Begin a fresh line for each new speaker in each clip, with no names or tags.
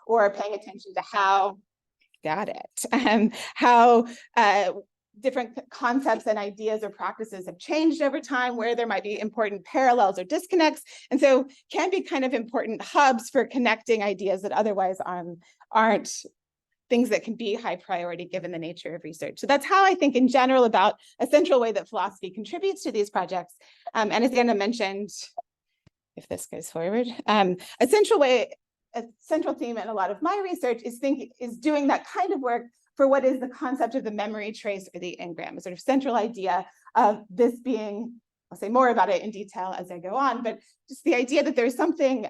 or paying attention to how, how different concepts and ideas or practices have changed over time, where there might be important parallels or disconnects, and so can be kind of important hubs for connecting ideas that otherwise aren't things that can be high priority given the nature of research. So that's how I think in general about a central way that philosophy contributes to these projects. And as Anna mentioned, if this goes forward, a central theme in a lot of my research is doing that kind of work for what is the concept of the memory trace or the engram, a sort of central idea of this being, I'll say more about it in detail as I go on, but just the idea that there's something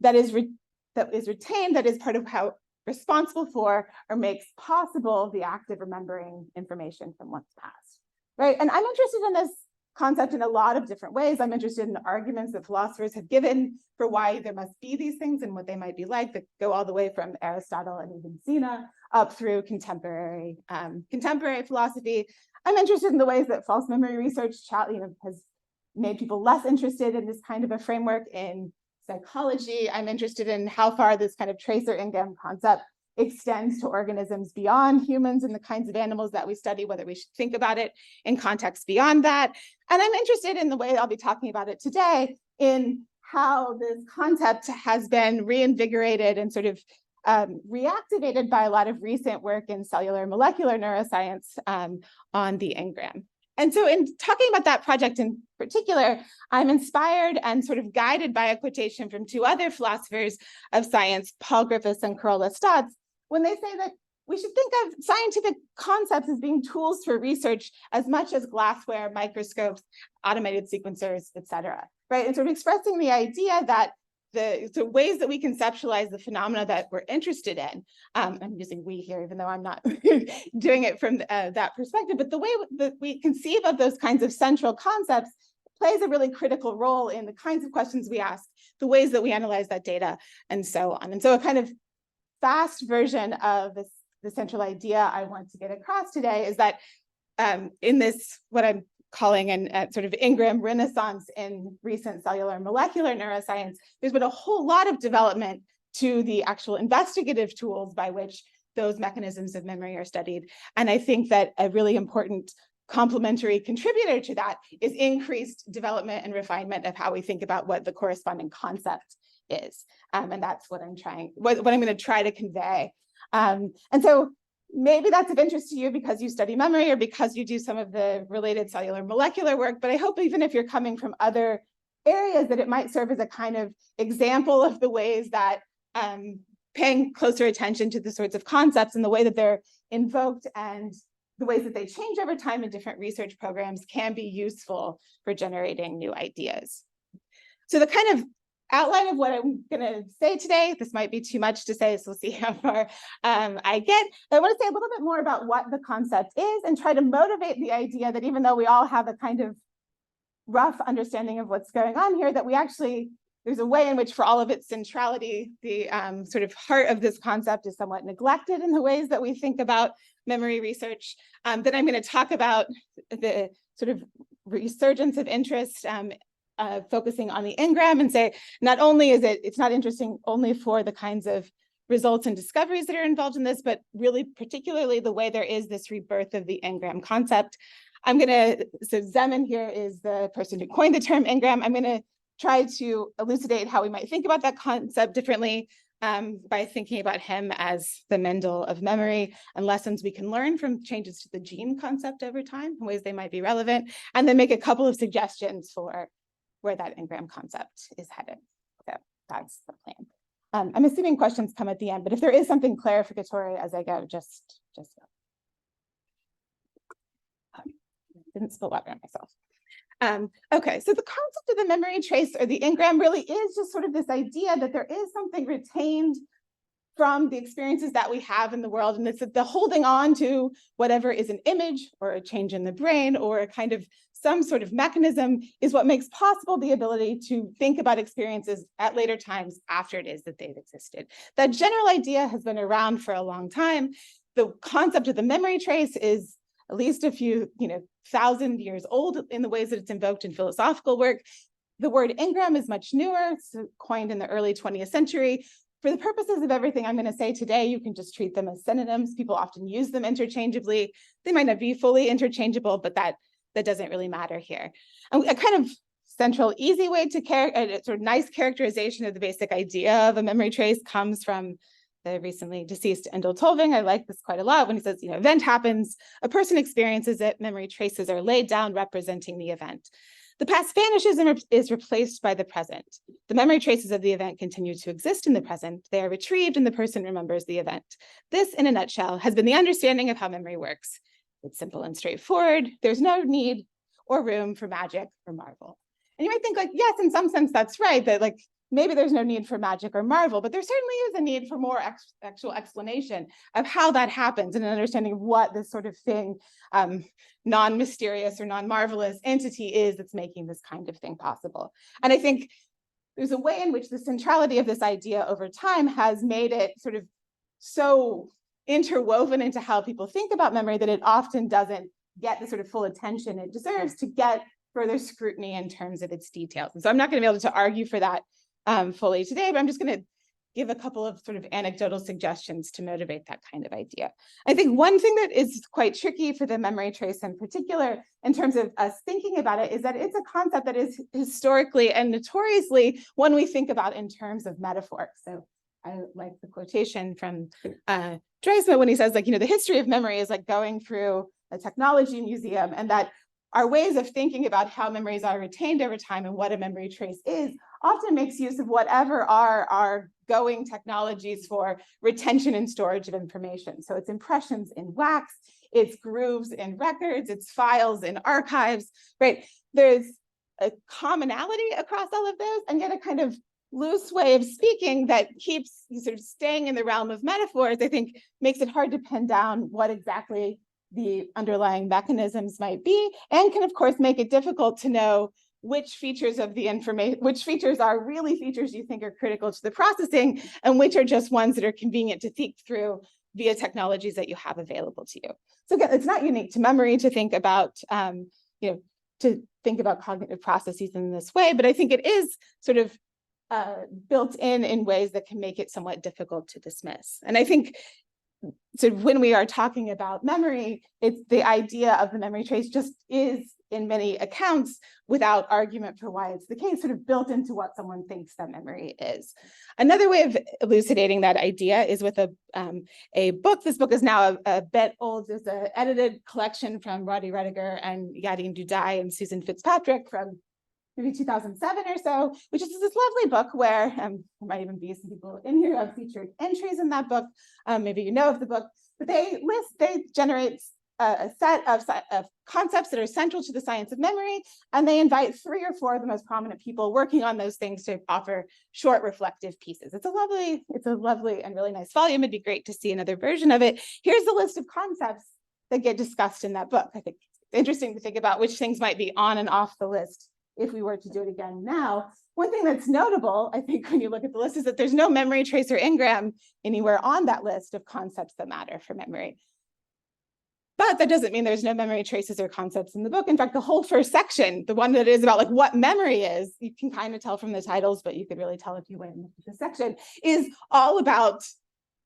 that is retained, that is part of how responsible for or makes possible the act of remembering information from one's past, right? And I'm interested in this concept in a lot of different ways. I'm interested in the arguments that philosophers have given for why there must be these things and what they might be like, that go all the way from Aristotle and even Zeno up through contemporary philosophy. I'm interested in the ways that false memory research has made people less interested in this kind of a framework in psychology. I'm interested in how far this kind of trace or engram concept extends to organisms beyond humans and the kinds of animals that we study, whether we should think about it in context beyond that. And I'm interested in the way I'll be talking about it today in how this concept has been reinvigorated and sort of reactivated by a lot of recent work in cellular molecular neuroscience on the engram. And so in talking about that project in particular, I'm inspired and sort of guided by a quotation from two other philosophers of science, Paul Griffiths and Carola Stotz, when they say that we should think of scientific concepts as being tools for research as much as glassware, microscopes, automated sequencers, et cetera, right? And sort of expressing the idea that the ways that we conceptualize the phenomena that we're interested in, I'm using we here, even though I'm not doing it from that perspective, but the way that we conceive of those kinds of central concepts plays a really critical role in the kinds of questions we ask, the ways that we analyze that data, and so on. And so a kind of fast version of the central idea I want to get across today is that in this, what I'm calling a sort of Engram Renaissance in recent cellular molecular neuroscience, there's been a whole lot of development to the actual investigative tools by which those mechanisms of memory are studied. And I think that a really important complementary contributor to that is increased development and refinement of how we think about what the corresponding concept is. And that's what I'm going to try to convey. And so maybe that's of interest to you because you study memory or because you do some of the related cellular molecular work, but I hope even if you're coming from other areas that it might serve as a kind of example of the ways that paying closer attention to the sorts of concepts and the way that they're invoked and the ways that they change over time in different research programs can be useful for generating new ideas. So the kind of outline of what I'm going to say today, this might be too much to say, so we'll see how far I get. But I want to say a little bit more about what the concept is and try to motivate the idea that even though we all have a kind of rough understanding of what's going on here, that we actually, there's a way in which for all of its centrality, the sort of heart of this concept is somewhat neglected in the ways that we think about memory research. Then I'm going to talk about the sort of resurgence of interest focusing on the engram and say, not only is it's not interesting only for the kinds of results and discoveries that are involved in this, but really particularly the way there is this rebirth of the engram concept. So Zeman here is the person who coined the term engram. I'm gonna try to elucidate how we might think about that concept differently by thinking about him as the Mendel of memory and lessons we can learn from changes to the gene concept over time, ways they might be relevant, and then make a couple of suggestions for where that engram concept is headed. So that's the plan. I'm assuming questions come at the end, but if there is something clarificatory as I go, just go. Didn't spill water on myself. Okay, so the concept of the memory trace or the engram really is just sort of this idea that there is something retained from the experiences that we have in the world, and it's the holding on to whatever is an image or a change in the brain or a kind of some sort of mechanism is what makes possible the ability to think about experiences at later times after it is that they've existed. That general idea has been around for a long time. The concept of the memory trace is at least a few, 1,000 years old in the ways that it's invoked in philosophical work. The word engram is much newer. It's coined in the early 20th century. for the purposes of everything I'm going to say today, you can just treat them as synonyms. People often use them interchangeably. They might not be fully interchangeable, but that doesn't really matter here. And a kind of central, easy way to a sort of nice characterization of the basic idea of a memory trace comes from the recently deceased Endel Tolving. I like this quite a lot when he says, event happens, a person experiences it, memory traces are laid down representing the event. The past vanishes and is replaced by the present. The memory traces of the event continue to exist in the present. They are retrieved and the person remembers the event. This, in a nutshell, has been the understanding of how memory works. It's simple and straightforward. There's no need or room for magic or marvel. And you might think like, yes, in some sense, that's right, that like maybe there's no need for magic or marvel, but there certainly is a need for more actual explanation of how that happens and an understanding of what this sort of thing, non-mysterious or non-marvelous entity is that's making this kind of thing possible. And I think there's a way in which the centrality of this idea over time has made it sort of so interwoven into how people think about memory that it often doesn't get the sort of full attention it deserves to get further scrutiny in terms of its details. And so I'm not going to be able to argue for that fully today, but I'm just going to give a couple of sort of anecdotal suggestions to motivate that kind of idea. I think one thing that is quite tricky for the memory trace in particular, in terms of us thinking about it, is that it's a concept that is historically and notoriously one we think about in terms of metaphor. So I like the quotation from Dreisma when he says, like, the history of memory is like going through a technology museum, and that our ways of thinking about how memories are retained over time and what a memory trace is often makes use of whatever are our going technologies for retention and storage of information. So it's impressions in wax, it's grooves in records, it's files in archives, right? There's a commonality across all of those, and yet a kind of loose way of speaking that keeps you sort of staying in the realm of metaphors, I think makes it hard to pin down what exactly the underlying mechanisms might be, and can of course make it difficult to know which features of the information, which features are really features you think are critical to the processing, and which are just ones that are convenient to think through via technologies that you have available to you. So again, it's not unique to memory to think about, to think about cognitive processes in this way, but I think it is sort of built in ways that can make it somewhat difficult to dismiss. And I think so when we are talking about memory, it's the idea of the memory trace just is, in many accounts, without argument for why it's the case, sort of built into what someone thinks that memory is. Another way of elucidating that idea is with a book. This book is now a bit old. It's an edited collection from Roddy Rediger and Yadin Dudai and Susan Fitzpatrick from maybe 2007 or so, which is this lovely book where there might even be some people in here who have featured entries in that book. Maybe you know of the book, but they generate a set of concepts that are central to the science of memory, and they invite 3 or 4 of the most prominent people working on those things to offer short reflective pieces. It's a lovely and really nice volume. It'd be great to see another version of it. Here's the list of concepts that get discussed in that book. I think it's interesting to think about which things might be on and off the list if we were to do it again now. One thing that's notable, I think, when you look at the list is that there's no memory trace or Engram anywhere on that list of concepts that matter for memory. But that doesn't mean there's no memory traces or concepts in the book. In fact, the whole first section, the one that is about like what memory is, you can kind of tell from the titles, but you could really tell if you went into the section, is all about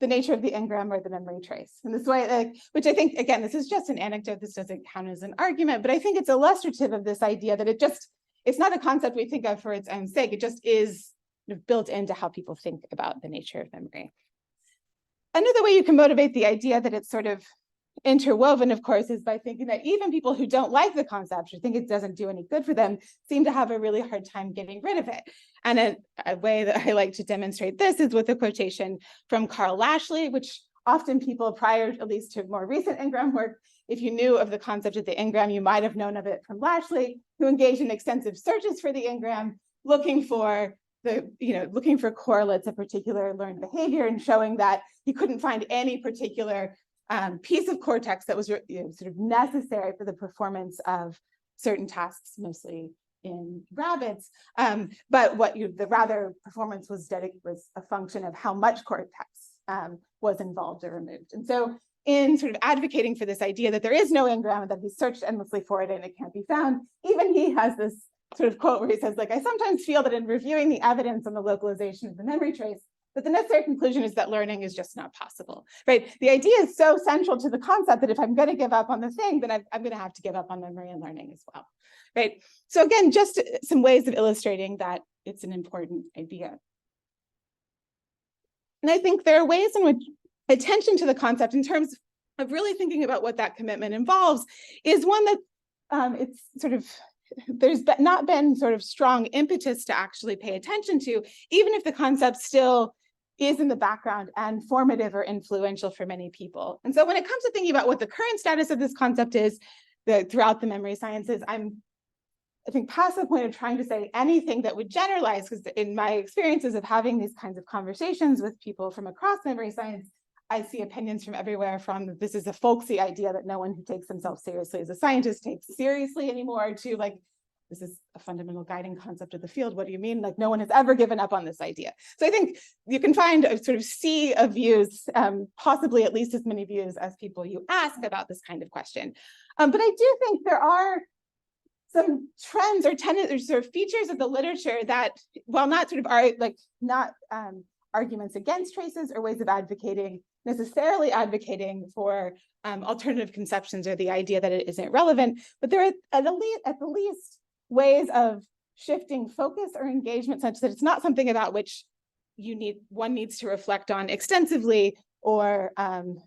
the nature of the engram or the memory trace. In this way, which I think, again, this is just an anecdote, this doesn't count as an argument, but I think it's illustrative of this idea that it's not a concept we think of for its own sake, it just is built into how people think about the nature of memory. Another way you can motivate the idea that it's sort of interwoven, of course, is by thinking that even people who don't like the concept or think it doesn't do any good for them seem to have a really hard time getting rid of it. And a way that I like to demonstrate this is with a quotation from Carl Lashley, which often people prior, at least to more recent Engram work, if you knew of the concept of the Engram, you might have known of it from Lashley, who engaged in extensive searches for the Engram, looking for correlates of particular learned behavior and showing that he couldn't find any particular piece of cortex that was sort of necessary for the performance of certain tasks, mostly in rabbits. But the rather performance was a function of how much cortex was involved or removed. And so in sort of advocating for this idea that there is no engram, that he searched endlessly for it and it can't be found, even he has this sort of quote where he says, like, I sometimes feel that in reviewing the evidence on the localization of the memory trace, but the necessary conclusion is that learning is just not possible, right? The idea is so central to the concept that if I'm going to give up on the thing, then I'm going to have to give up on memory and learning as well, right? So again, just some ways of illustrating that it's an important idea. And I think there are ways in which attention to the concept in terms of really thinking about what that commitment involves is one that it's sort of, there's not been sort of strong impetus to actually pay attention to, even if the concept still is in the background and formative or influential for many people. And so when it comes to thinking about what the current status of this concept is throughout the memory sciences, I think past the point of trying to say anything that would generalize, because in my experiences of having these kinds of conversations with people from across memory science, I see opinions from everywhere from this is a folksy idea that no one who takes themselves seriously as a scientist takes seriously anymore, to like, this is a fundamental guiding concept of the field. What do you mean? Like, no one has ever given up on this idea. So I think you can find a sort of sea of views, possibly at least as many views as people you ask about this kind of question. But I do think there are some trends or tendencies or features of the literature that, while not sort of are like not arguments against traces or ways of necessarily advocating for alternative conceptions or the idea that it isn't relevant, but there are at the least ways of shifting focus or engagement such that it's not something about which one needs to reflect on extensively or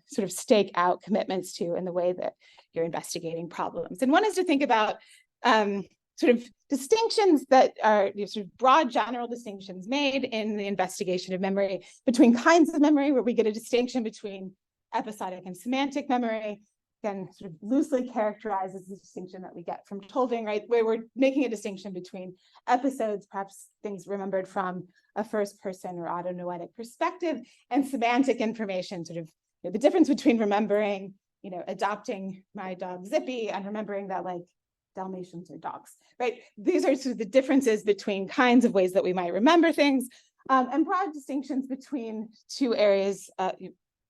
sort of stake out commitments to in the way that you're investigating problems. And one is to think about sort of distinctions that are sort of broad general distinctions made in the investigation of memory between kinds of memory, where we get a distinction between episodic and semantic memory, again, sort of loosely characterized as the distinction that we get from Tolving, right? Where we're making a distinction between episodes, perhaps things remembered from a first person or autonoetic perspective, and semantic information, sort of the difference between remembering, adopting my dog Zippy and remembering that like Dalmatians are dogs, right? These are sort of the differences between kinds of ways that we might remember things, and broad distinctions between two areas,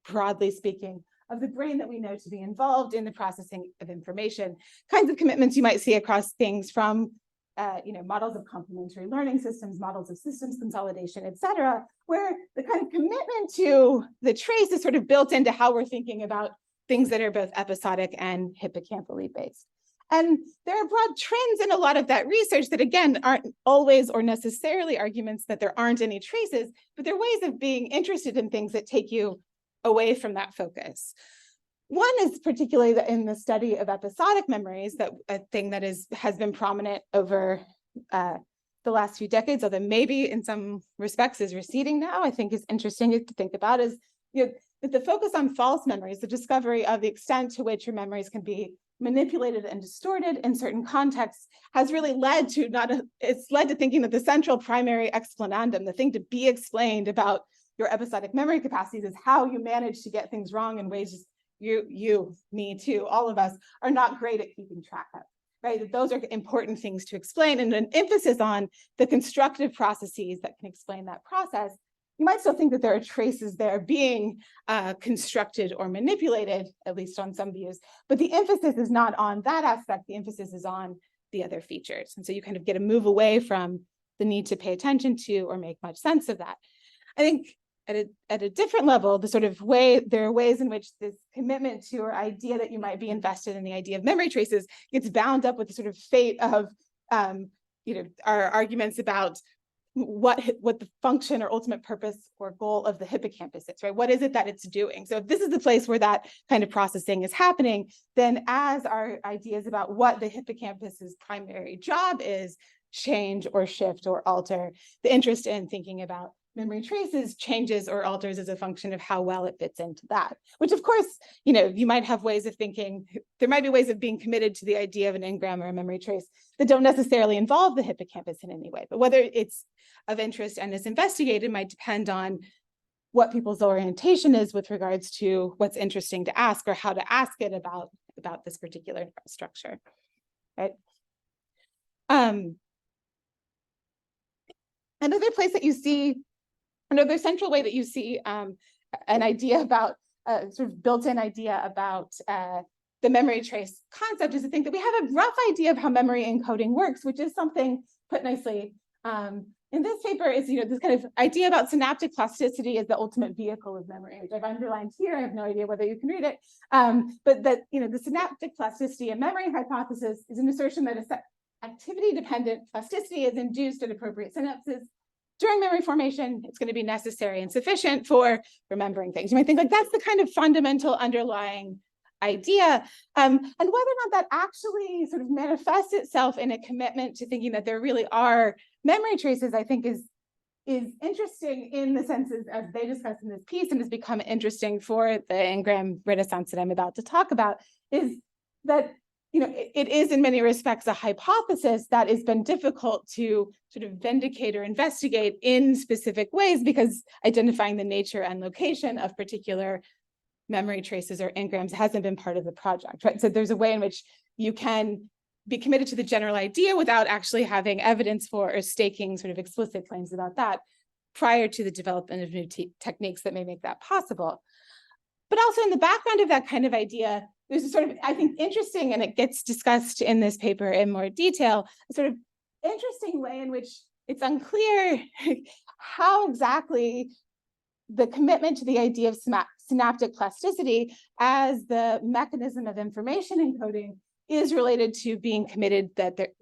broadly speaking, of the brain that we know to be involved in the processing of information. Kinds of commitments you might see across things from, models of complementary learning systems, models of systems consolidation, et cetera, where the kind of commitment to the trace is sort of built into how we're thinking about things that are both episodic and hippocampally based. And there are broad trends in a lot of that research that, again, aren't always or necessarily arguments that there aren't any traces, but they're ways of being interested in things that take you away from that focus. One is particularly in the study of episodic memories, that a thing that has been prominent over the last few decades, although maybe in some respects is receding now, I think is interesting to think about, is that the focus on false memories, the discovery of the extent to which your memories can be manipulated and distorted in certain contexts, has really led to it's led to thinking that the central primary explanandum, the thing to be explained about your episodic memory capacities, is how you manage to get things wrong in ways you, me too, all of us are not great at keeping track of, right? That those are important things to explain, and an emphasis on the constructive processes that can explain that process. You might still think that there are traces there being constructed or manipulated, at least on some views, but the emphasis is not on that aspect. The emphasis is on the other features. And so you kind of get a move away from the need to pay attention to or make much sense of that. I think at a different level, the sort of there are ways in which this commitment to or idea that you might be invested in the idea of memory traces gets bound up with the sort of fate of our arguments about what the function or ultimate purpose or goal of the hippocampus is, right? What is it that it's doing? So if this is the place where that kind of processing is happening, then as our ideas about what the hippocampus's primary job is change or shift or alter, the interest in thinking about memory traces changes or alters as a function of how well it fits into that, which of course, you might have ways of thinking, there might be ways of being committed to the idea of an engram or a memory trace that don't necessarily involve the hippocampus in any way, but whether it's of interest and is investigated might depend on what people's orientation is with regards to what's interesting to ask or how to ask it about this particular structure, right? Another place that you see, another central way that you see an idea about, sort of built-in idea about the memory trace concept is to think that we have a rough idea of how memory encoding works, which is something put nicely in this paper is, this kind of idea about synaptic plasticity as the ultimate vehicle of memory, which I've underlined here. I have no idea whether you can read it. But that, the synaptic plasticity and memory hypothesis is an assertion that activity-dependent plasticity is induced at appropriate synapses. During memory formation, it's going to be necessary and sufficient for remembering things. You might think like that's the kind of fundamental underlying idea, and whether or not that actually sort of manifests itself in a commitment to thinking that there really are memory traces, I think is interesting in the senses as they discuss in this piece, and has become interesting for the Engram Renaissance that I'm about to talk about, is that it is in many respects a hypothesis that has been difficult to sort of vindicate or investigate in specific ways, because identifying the nature and location of particular memory traces or engrams hasn't been part of the project, right? So there's a way in which you can be committed to the general idea without actually having evidence for or staking sort of explicit claims about that prior to the development of new techniques that may make that possible. But also in the background of that kind of idea, there's a sort of, I think, interesting, and it gets discussed in this paper in more detail, a sort of interesting way in which it's unclear how exactly the commitment to the idea of synaptic plasticity as the mechanism of information encoding is related to being committed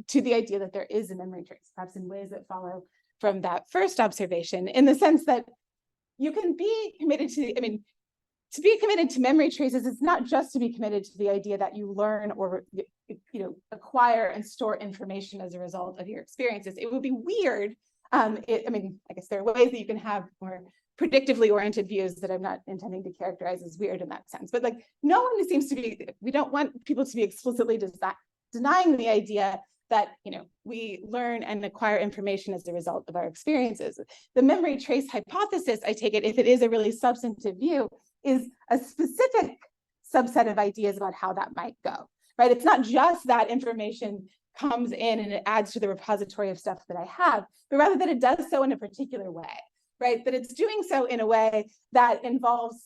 to the idea that there is a memory trace, perhaps in ways that follow from that first observation, in the sense that you can be committed to be committed to memory traces is not just to be committed to the idea that you learn or acquire and store information as a result of your experiences. It would be weird. I guess there are ways that you can have more predictively oriented views that I'm not intending to characterize as weird in that sense. But like no one seems to be, we don't want people to be explicitly denying the idea that we learn and acquire information as a result of our experiences. The memory trace hypothesis, I take it, if it is a really substantive view, is a specific subset of ideas about how that might go, right? It's not just that information comes in and it adds to the repository of stuff that I have, but rather that it does so in a particular way, right? That it's doing so in a way that involves,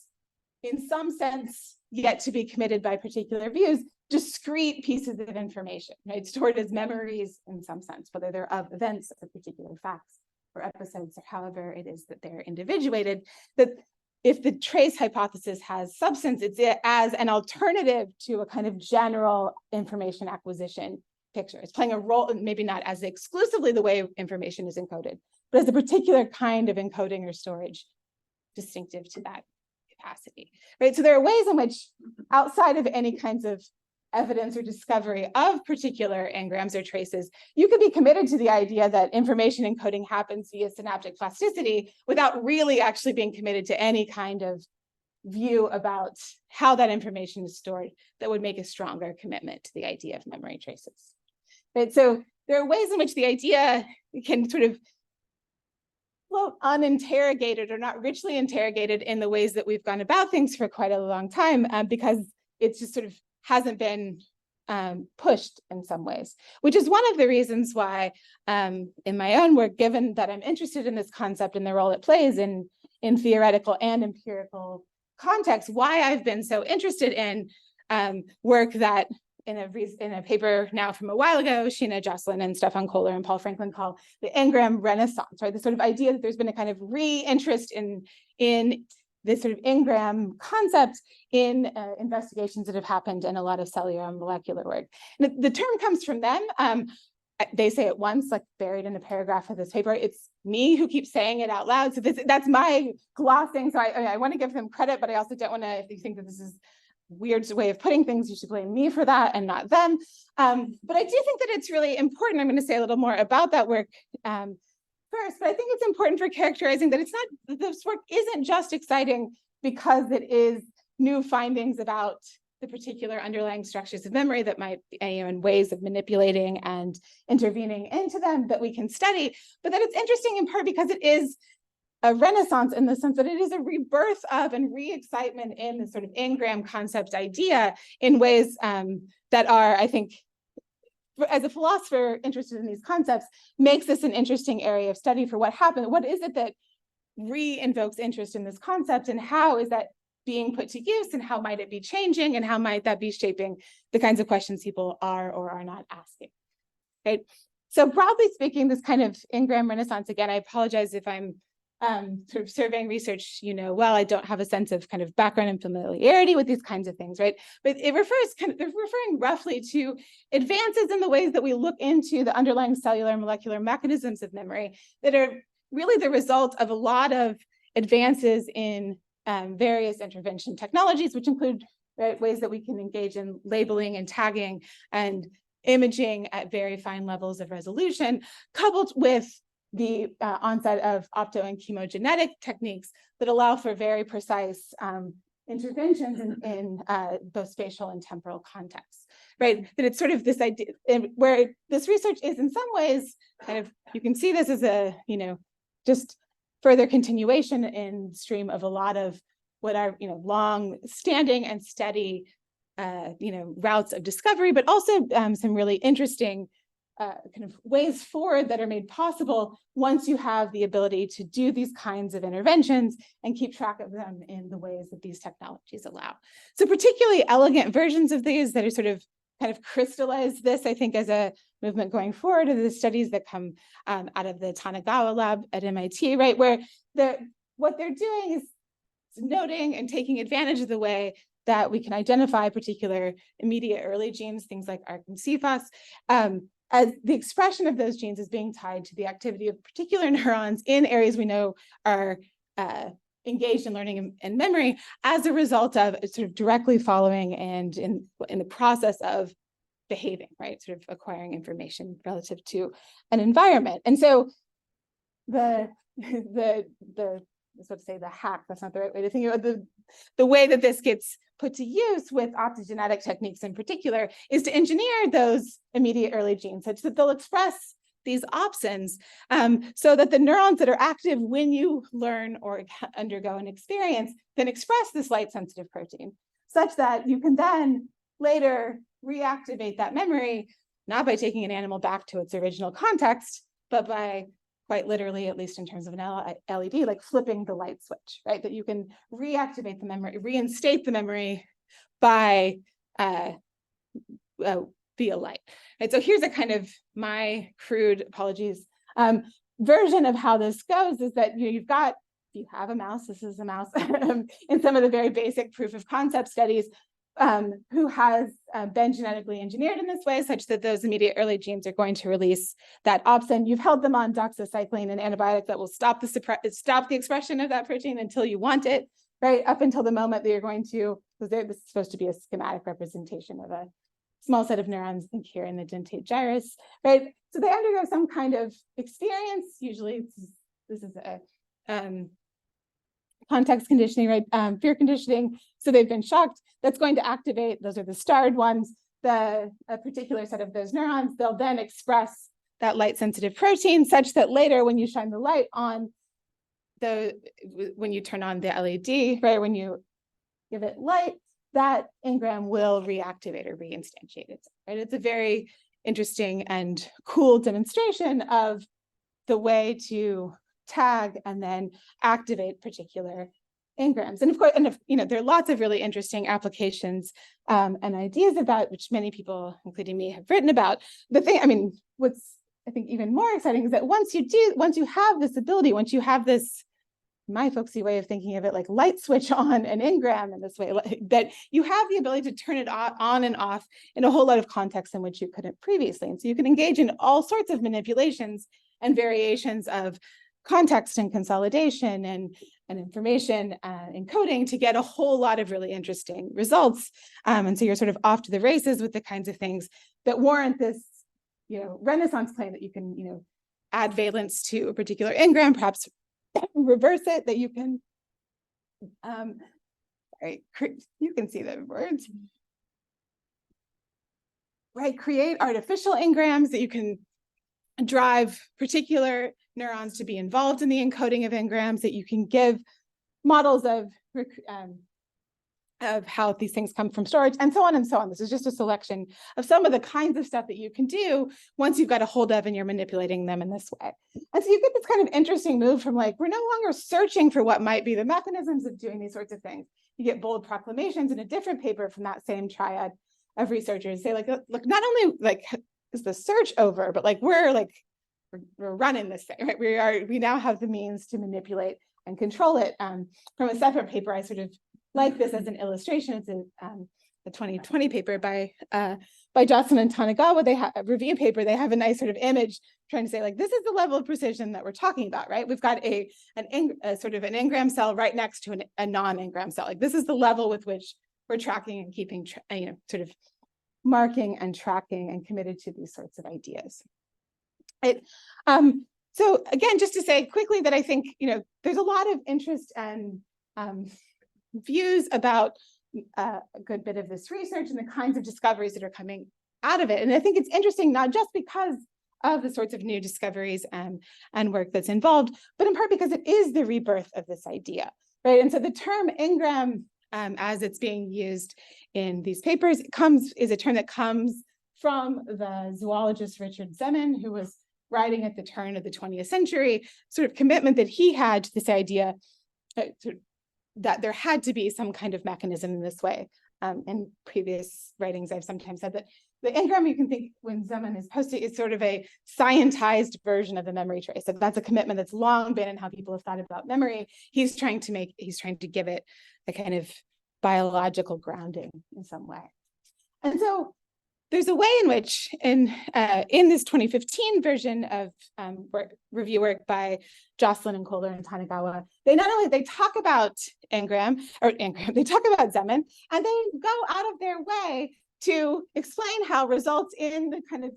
in some sense, yet to be committed by particular views, discrete pieces of information, right? Stored as memories in some sense, whether they're of events or particular facts or episodes or however it is that they're individuated, that if the trace hypothesis has substance, it's as an alternative to a kind of general information acquisition picture. It's playing a role, maybe not as exclusively the way information is encoded, but as a particular kind of encoding or storage distinctive to that capacity, right? So there are ways in which, outside of any kinds of evidence or discovery of particular engrams or traces, you could be committed to the idea that information encoding happens via synaptic plasticity without really actually being committed to any kind of view about how that information is stored that would make a stronger commitment to the idea of memory traces. Right? So there are ways in which the idea can sort of float uninterrogated or not richly interrogated in the ways that we've gone about things for quite a long time, because it's just sort of hasn't been pushed in some ways, which is one of the reasons why in my own work, given that I'm interested in this concept and the role it plays in theoretical and empirical context, why I've been so interested in work that in a paper now from a while ago, Sheena Jocelyn and Stefan Kohler and Paul Franklin call the Engram Renaissance, right? The sort of idea that there's been a kind of re-interest in this sort of engram concept in investigations that have happened in a lot of cellular and molecular work. And the term comes from them. They say it once, like buried in a paragraph of this paper. It's me who keeps saying it out loud. So that's my glossing. So I want to give them credit, but I also don't want to, if you think that this is a weird way of putting things, you should blame me for that and not them. But I do think that it's really important. I'm going to say a little more about that work first, but I think it's important for characterizing that this work isn't just exciting because it is new findings about the particular underlying structures of memory that might be in ways of manipulating and intervening into them that we can study, but that it's interesting in part because it is a renaissance in the sense that it is a rebirth of and re-excitement in the sort of engram concept idea in ways that are, I think, as a philosopher interested in these concepts, makes this an interesting area of study for what happened. What is it that re-invokes interest in this concept, and how is that being put to use, and how might it be changing, and how might that be shaping the kinds of questions people are or are not asking, right? So broadly speaking, this kind of Engram Renaissance, again, I apologize if I'm sort of surveying research, well, I don't have a sense of kind of background and familiarity with these kinds of things, right? But it refers they're referring roughly to advances in the ways that we look into the underlying cellular and molecular mechanisms of memory that are really the result of a lot of advances in various intervention technologies, which include ways that we can engage in labeling and tagging and imaging at very fine levels of resolution, coupled with the onset of opto and chemogenetic techniques that allow for very precise interventions in both spatial and temporal contexts, right? That it's sort of this idea where this research is in some ways kind of, you can see this as a, just further continuation in stream of a lot of what are, long standing and steady, routes of discovery, but also some really interesting kind of ways forward that are made possible once you have the ability to do these kinds of interventions and keep track of them in the ways that these technologies allow. So particularly elegant versions of these that are sort of kind of crystallize this, I think, as a movement going forward, are the studies that come out of the Tanagawa lab at MIT, right? Where what they're doing is noting and taking advantage of the way that we can identify particular immediate early genes, things like ARC and CFOS, as the expression of those genes is being tied to the activity of particular neurons in areas we know are engaged in learning and memory as a result of sort of directly following and in the process of behaving, right? Sort of acquiring information relative to an environment. And so the hack, that's not the right way to think about the way that this gets put to use with optogenetic techniques in particular is to engineer those immediate early genes such that they'll express these opsins so that the neurons that are active when you learn or undergo an experience then express this light sensitive protein such that you can then later reactivate that memory, not by taking an animal back to its original context, but by quite literally, at least in terms of an LED, like flipping the light switch, right? That you can reactivate the memory, reinstate the memory by via light. Right? So here's a kind of my crude, apologies, version of how this goes is that you have a mouse, this is a mouse, in some of the very basic proof of concept studies, who has been genetically engineered in this way such that those immediate early genes are going to release that opsin. You've held them on doxycycline, an antibiotic that will stop the expression of that protein until you want it, right? Up until the moment that you're going to, because this is supposed to be a schematic representation of a small set of neurons, I think here in the dentate gyrus, right? So they undergo some kind of experience. Usually this is a context conditioning, right? Fear conditioning. So they've been shocked. That's going to activate, those are the starred ones, a particular set of those neurons. They'll then express that light sensitive protein such that later when you shine the light on when you turn on the LED, right? When you give it light, that engram will reactivate or reinstantiate itself, right? It's a very interesting and cool demonstration of the way to tag and then activate particular engrams. And of course, there are lots of really interesting applications and ideas about which many people, including me, have written about. What's I think even more exciting is that once you have this ability, once you have this, my folksy way of thinking of it, like light switch on an engram in this way, that you have the ability to turn it on and off in a whole lot of contexts in which you couldn't previously. And so you can engage in all sorts of manipulations and variations of context and consolidation and information encoding to get a whole lot of really interesting results. And so you're sort of off to the races with the kinds of things that warrant this, Renaissance claim that you can, add valence to a particular engram, perhaps reverse it, that you can, you can see the words, right? Create artificial engrams that you can drive particular neurons to be involved in the encoding of engrams, that you can give models of how these things come from storage, and so on and so on. This is just a selection of some of the kinds of stuff that you can do once you've got a hold of and you're manipulating them in this way. And so you get this kind of interesting move from like, we're no longer searching for what might be the mechanisms of doing these sorts of things. You get bold proclamations in a different paper from that same triad of researchers say like, look, not only like the search over, but like we're running this thing, right? We now have the means to manipulate and control it. From a separate paper, I sort of like this as an illustration. It's a 2020 paper by Jocelyn and Tanagawa. They have a review paper. They have a nice sort of image trying to say, like, this is the level of precision that we're talking about, right? We've got a sort of an Engram cell right next to a non-Engram cell. Like, this is the level with which we're tracking and keeping, sort of marking and tracking and committed to these sorts of ideas. So again, just to say quickly that I think, there's a lot of interest and views about a good bit of this research and the kinds of discoveries that are coming out of it. And I think it's interesting, not just because of the sorts of new discoveries and work that's involved, but in part because it is the rebirth of this idea, right? And so the term Engram, as it's being used in these papers, is a term that comes from the zoologist Richard Zeman, who was writing at the turn of the 20th century, sort of commitment that he had to this idea that there had to be some kind of mechanism in this way. In previous writings, I've sometimes said that the Engram, you can think when Zeman is posting, is sort of a scientized version of the memory trace. So that's a commitment that's long been in how people have thought about memory. He's trying to give it a kind of biological grounding in some way. And so there's a way in which in this 2015 version of review work by Jocelyn and Kohler and Tanagawa, they talk about Engram, they talk about Zeman, and they go out of their way to explain how results in the kind of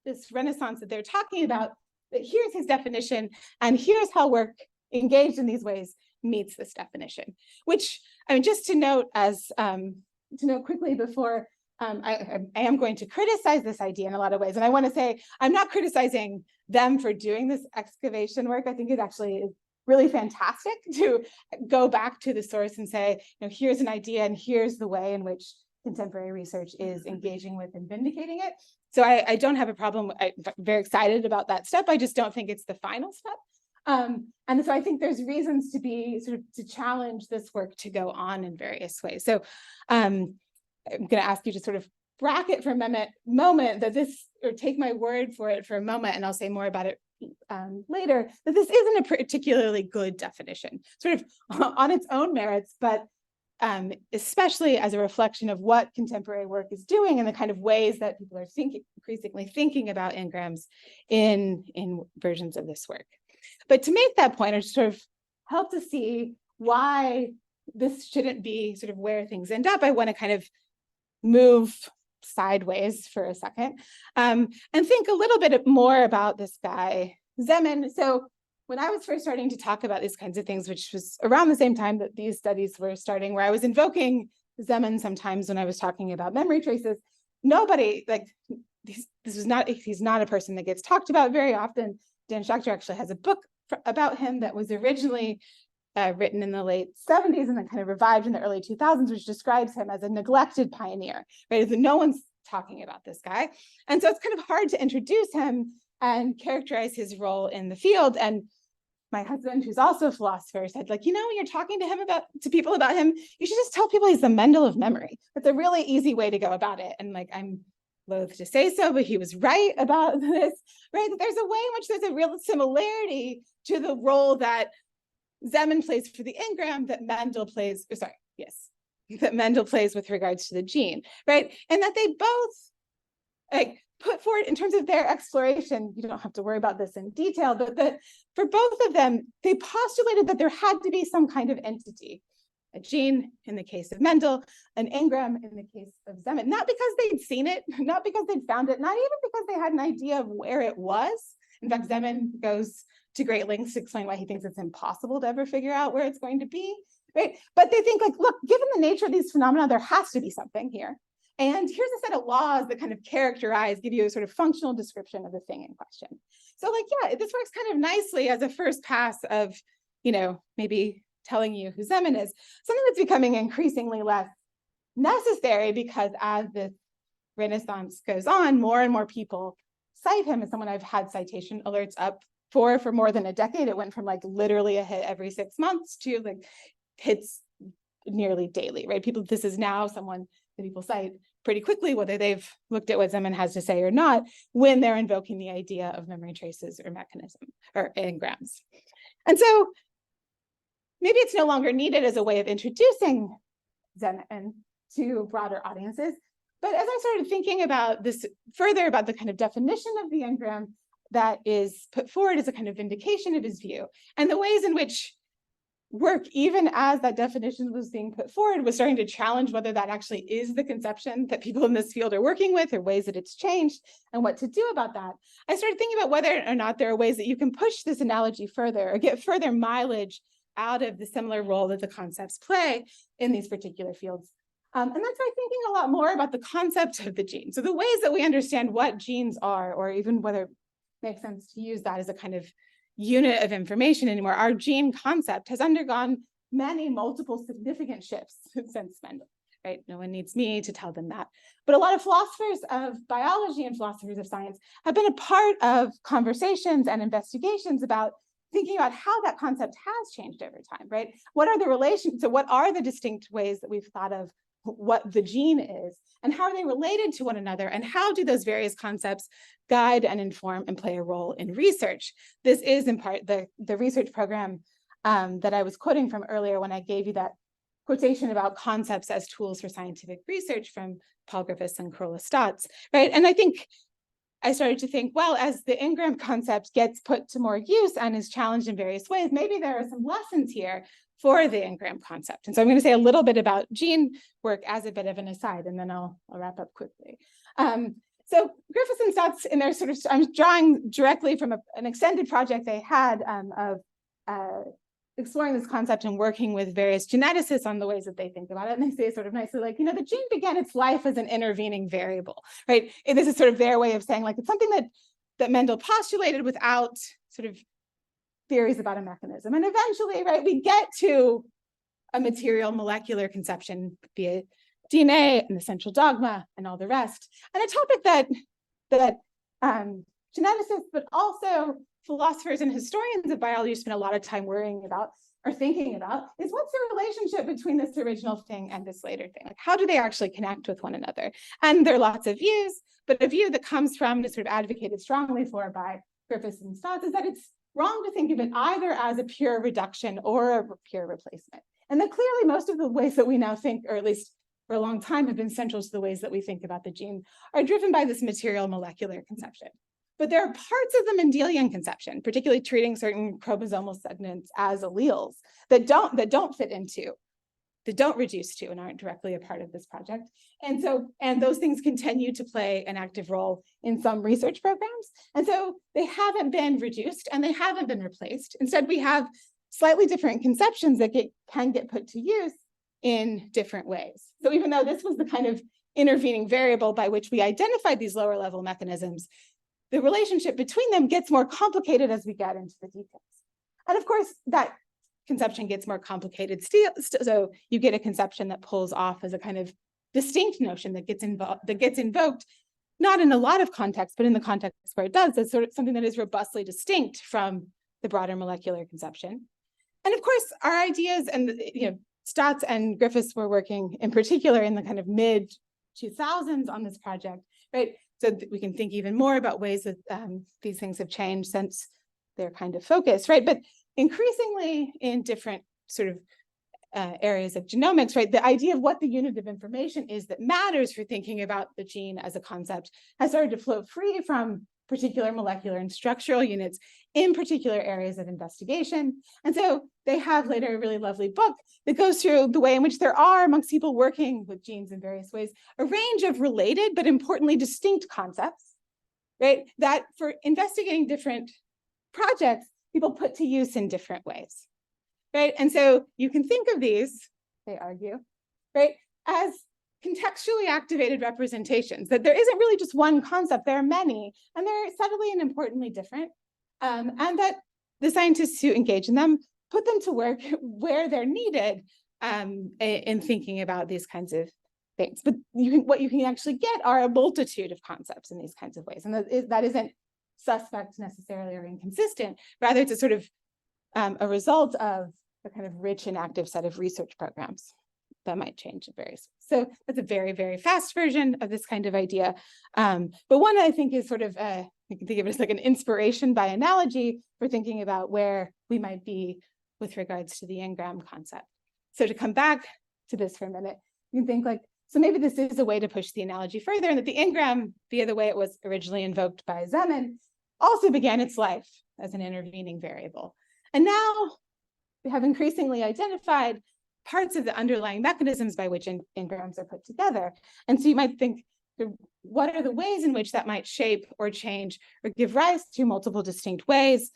this Renaissance that they're talking about, that here's his definition, and here's how work engaged in these ways meets this definition. Which, just to note quickly before, I am going to criticize this idea in a lot of ways. And I want to say, I'm not criticizing them for doing this excavation work. I think it actually is really fantastic to go back to the source and say, here's an idea and here's the way in which contemporary research is engaging with and vindicating it. So I don't have a problem. I'm very excited about that step. I just don't think it's the final step. And so I think there's reasons to challenge this work to go on in various ways. So I'm going to ask you to sort of bracket for a moment that this, or take my word for it for a moment, and I'll say more about it later, that this isn't a particularly good definition, sort of on its own merits, but especially as a reflection of what contemporary work is doing and the kind of ways that people are increasingly thinking about engrams in versions of this work. But to make that point, or sort of help to see why this shouldn't be sort of where things end up, I want to kind of move sideways for a second and think a little bit more about this guy, Zeman. So when I was first starting to talk about these kinds of things, which was around the same time that these studies were starting, where I was invoking Zeman sometimes when I was talking about memory traces, nobody, he's not a person that gets talked about very often. Dan Schachter actually has a book about him that was originally written in the late 70s and then kind of revived in the early 2000s, which describes him as a neglected pioneer, right? No one's talking about this guy. And so it's kind of hard to introduce him and characterize his role in the field. And my husband, who's also a philosopher, said, when you're talking to people about him, you should just tell people he's the Mendel of memory. That's a really easy way to go about it. And I'm loath to say so, but he was right about this, right? There's a way in which there's a real similarity to the role that Zeman plays for the engram that Mendel plays, that Mendel plays with regards to the gene, right? And that they both put forward in terms of their exploration. You don't have to worry about this in detail, but that for both of them, they postulated that there had to be some kind of entity, a gene in the case of Mendel, an engram in the case of Zeman, not because they'd seen it, not because they'd found it, not even because they had an idea of where it was. In fact, Zeman goes to great lengths to explain why he thinks it's impossible to ever figure out where it's going to be, right? But they think look, given the nature of these phenomena, there has to be something here. And here's a set of laws that kind of give you a sort of functional description of the thing in question. So this works kind of nicely as a first pass of, maybe telling you who Zeman is, something that's becoming increasingly less necessary because as this Renaissance goes on, more and more people cite him as someone I've had citation alerts up for more than a decade. It went from literally a hit every 6 months to hits nearly daily, right? This is now someone that people cite pretty quickly, whether they've looked at what someone has to say or not, when they're invoking the idea of memory traces or mechanism or engrams. And so maybe it's no longer needed as a way of introducing Zen to broader audiences. But as I started thinking about this further, about the kind of definition of the engram that is put forward as a kind of vindication of his view, and the ways in which work, even as that definition was being put forward, was starting to challenge whether that actually is the conception that people in this field are working with, or ways that it's changed, and what to do about that, I started thinking about whether or not there are ways that you can push this analogy further or get further mileage out of the similar role that the concepts play in these particular fields. And that's why thinking a lot more about the concept of the gene. So the ways that we understand what genes are, or even whether it makes sense to use that as a kind of unit of information anymore, our gene concept has undergone multiple significant shifts since Mendel, right? No one needs me to tell them that. But a lot of philosophers of biology and philosophers of science have been a part of conversations and investigations about thinking about how that concept has changed over time, right? What are the relations? So what are the distinct ways that we've thought of what the gene is, and how are they related to one another, and how do those various concepts guide and inform and play a role in research? This is in part the research program that I was quoting from earlier when I gave you that quotation about concepts as tools for scientific research from Paul Griffiths and Carola Stotz, right? And I think I started to think, well, as the Engram concept gets put to more use and is challenged in various ways, maybe there are some lessons here for the Engram concept. And so I'm going to say a little bit about gene work as a bit of an aside, and then I'll wrap up quickly. So Griffiths and Stotz, in their sort of, I'm drawing directly from an extended project they had of exploring this concept and working with various geneticists on the ways that they think about it. And they say sort of nicely, like, the gene began its life as an intervening variable, right? And this is sort of their way of saying, like, it's something that Mendel postulated without sort of theories about a mechanism. And eventually, right, we get to a material molecular conception via DNA and the central dogma and all the rest. And a topic that geneticists, but also philosophers and historians of biology spend a lot of time worrying about or thinking about is, what's the relationship between this original thing and this later thing? Like, how do they actually connect with one another? And there are lots of views, but a view that comes from, is sort of advocated strongly for by Griffiths and Stotz, is that it's wrong to think of it either as a pure reduction or a pure replacement. And that clearly most of the ways that we now think, or at least for a long time have been central to the ways that we think about the gene, are driven by this material molecular conception. But there are parts of the Mendelian conception, particularly treating certain chromosomal segments as alleles, that don't fit into, that don't reduce to, and aren't directly a part of this project. And those things continue to play an active role in some research programs. And so they haven't been reduced and they haven't been replaced. Instead, we have slightly different conceptions that can get put to use in different ways. So even though this was the kind of intervening variable by which we identified these lower level mechanisms, the relationship between them gets more complicated as we get into the details. And of course, that conception gets more complicated still, so you get a conception that pulls off as a kind of distinct notion that gets invoked, not in a lot of contexts, but in the context where it does, as sort of something that is robustly distinct from the broader molecular conception. And of course, our ideas, and Stotz and Griffiths were working in particular in the kind of mid 2000s on this project, right? So that we can think even more about ways that these things have changed since their kind of focus, right? But increasingly in different sort of areas of genomics, right? The idea of what the unit of information is that matters for thinking about the gene as a concept has started to float free from particular molecular and structural units in particular areas of investigation. And so they have later a really lovely book that goes through the way in which there are, amongst people working with genes in various ways, a range of related but importantly distinct concepts, right? That for investigating different projects, people put to use in different ways, right? And so you can think of these, they argue, right, as contextually activated representations, that there isn't really just one concept, there are many, and they're subtly and importantly different, and that the scientists who engage in them put them to work where they're needed in thinking about these kinds of things. But what you can actually get are a multitude of concepts in these kinds of ways, and that isn't suspect necessarily or inconsistent, rather it's a sort of a result of a kind of rich and active set of research programs. that might change in various ways. So that's a very, very fast version of this kind of idea. But one I think is sort of, you can think of it as like an inspiration by analogy for thinking about where we might be with regards to the Engram concept. So to come back to this for a minute, you can think like, so maybe this is a way to push the analogy further, and that the Engram, via the way it was originally invoked by Zeman, also began its life as an intervening variable. And now we have increasingly identified parts of the underlying mechanisms by which engrams are put together. And so you might think, what are the ways in which that might shape or change or give rise to multiple distinct ways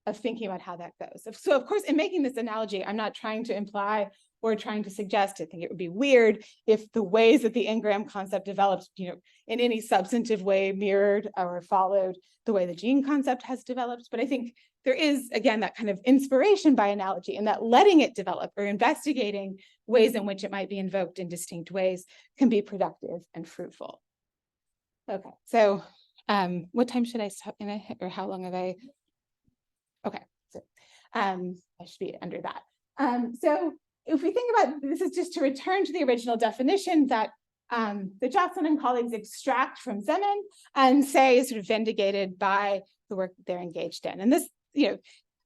of thinking about how that goes? So of course, in making this analogy, I'm not trying to imply or trying to suggest, I think it would be weird if the ways that the Engram concept developed, in any substantive way mirrored or followed the way the gene concept has developed. But I think there is, again, that kind of inspiration by analogy, and that letting it develop or investigating ways in which it might be invoked in distinct ways can be productive and fruitful. Okay, so what time should I stop in, or how long have I? Okay, so I should be under that. So if we think about, this is just to return to the original definition that the Johnson and colleagues extract from Zeman and say is sort of vindicated by the work that they're engaged in. And this,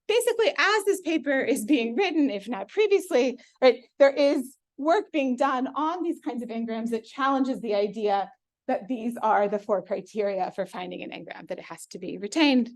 basically as this paper is being written, if not previously, right, there is work being done on these kinds of engrams that challenges the idea that these are the 4 criteria for finding an engram, that it has to be retained,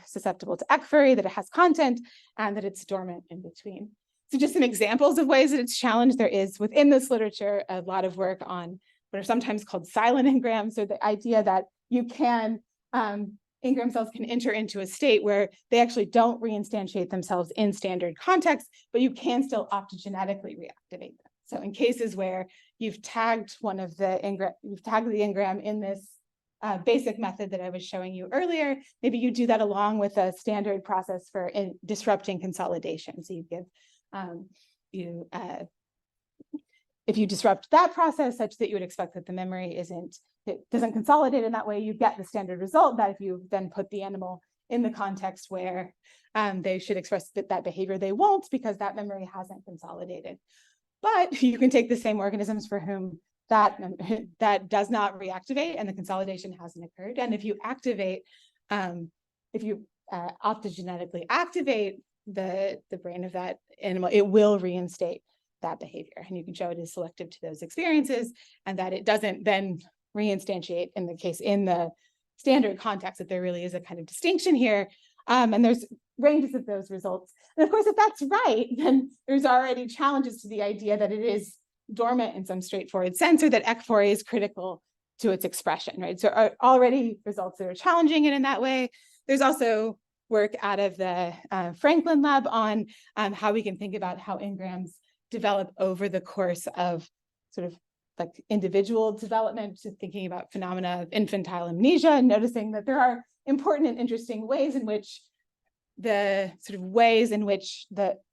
susceptible to ekphory, that it has content, and that it's dormant in between. So just some examples of ways that it's challenged. There is within this literature a lot of work on what are sometimes called silent engrams. So the idea that you can, engram cells can enter into a state where they actually don't reinstantiate themselves in standard context, but you can still optogenetically reactivate them. So in cases where you've tagged one of the engram in this basic method that I was showing you earlier, maybe you do that along with a standard process for disrupting consolidation. So you give if you disrupt that process such that you would expect that the memory doesn't consolidate in that way, you get the standard result that if you then put the animal in the context where they should express that behavior, they won't, because that memory hasn't consolidated. But you can take the same organisms for whom that does not reactivate and the consolidation hasn't occurred. And if you optogenetically activate the brain of that animal, it will reinstate that behavior. And you can show it is selective to those experiences and that it doesn't then reinstantiate in the standard context, that there really is a kind of distinction here. And there's ranges of those results. And of course, if that's right, then there's already challenges to the idea that it is dormant in some straightforward sense, or that ekphory is critical to its expression, right? So already results that are challenging it in that way. There's also work out of the Franklin lab on how we can think about how engrams develop over the course of sort of like individual development, so thinking about phenomena of infantile amnesia, and noticing that there are important and interesting ways in which the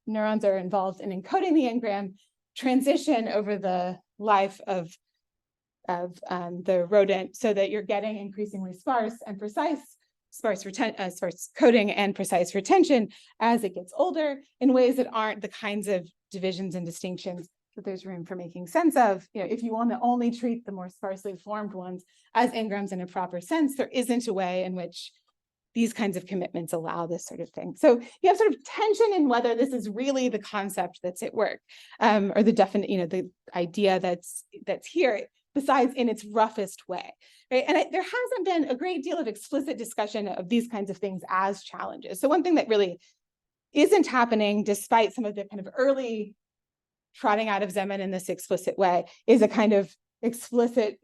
neurons are involved in encoding the engram transition over the life of the rodent, so that you're getting increasingly sparse coding and precise retention as it gets older, in ways that aren't the kinds of divisions and distinctions that there's room for making sense of. If you want to only treat the more sparsely formed ones as engrams in a proper sense, there isn't a way in which these kinds of commitments allow this sort of thing. So you have sort of tension in whether this is really the concept that's at work, or the idea that's here, besides in its roughest way, right? And there hasn't been a great deal of explicit discussion of these kinds of things as challenges. So one thing that really isn't happening, despite some of the kind of early trotting out of Zeman in this explicit way, is a kind of explicit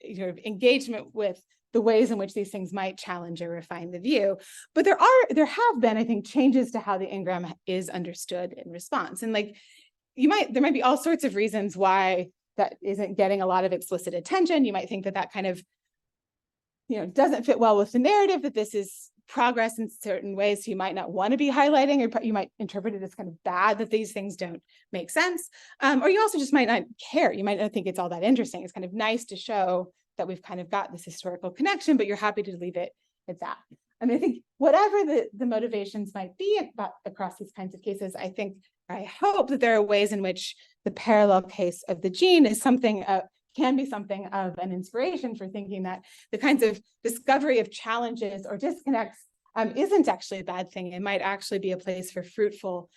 engagement with the ways in which these things might challenge or refine the view. But there have been, I think, changes to how the engram is understood in response. And there might be all sorts of reasons why that isn't getting a lot of explicit attention. You might think that kind of, doesn't fit well with the narrative, that this is progress in certain ways, so you might not want to be highlighting, or you might interpret it as kind of bad that these things don't make sense. Or you also just might not care. You might not think it's all that interesting. It's kind of nice to show that we've kind of got this historical connection, but you're happy to leave it at that. I mean, I think whatever the motivations might be across these kinds of cases, I hope that there are ways in which the parallel case of the gene is something, can be something of an inspiration for thinking that the kinds of discovery of challenges or disconnects isn't actually a bad thing. It might actually be a place for fruitful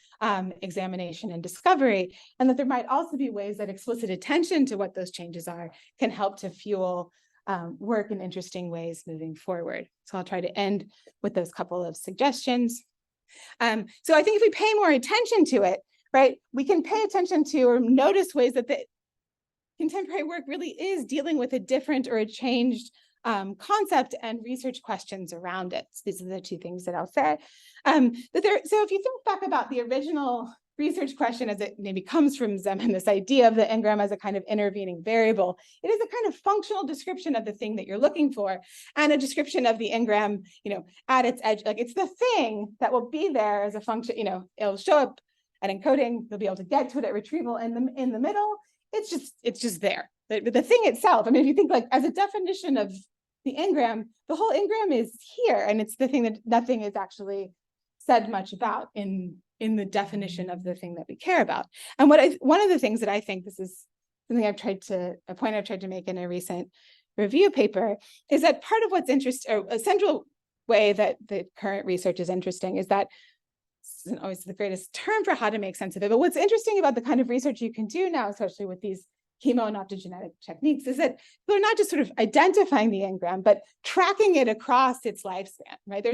examination and discovery, and that there might also be ways that explicit attention to what those changes are can help to fuel work in interesting ways moving forward. So I'll try to end with those couple of suggestions. So I think if we pay more attention to it, right, we can pay attention to or notice ways that the contemporary work really is dealing with a different or a changed concept and research questions around it. So these are the two things that I'll say. So if you think back about the original research question as it maybe comes from Zeman, this idea of the engram as a kind of intervening variable, it is a kind of functional description of the thing that you're looking for, and a description of the engram, at its edge. Like, it's the thing that will be there as a function, it'll show up at encoding, you'll be able to get to it at retrieval in the middle. It's just there. The thing itself, I mean, if you think like as a definition of the engram, the whole engram is here, and it's the thing that nothing is actually said much about in the definition of the thing that we care about. And one of the things that I think, this is something a point I've tried to make in a recent review paper, is that part of what's interesting, or a central way that the current research is interesting, is that this isn't always the greatest term for how to make sense of it, but what's interesting about the kind of research you can do now, especially with these chemo and optogenetic techniques, is that they're not just sort of identifying the engram, but tracking it across its lifespan, right? They're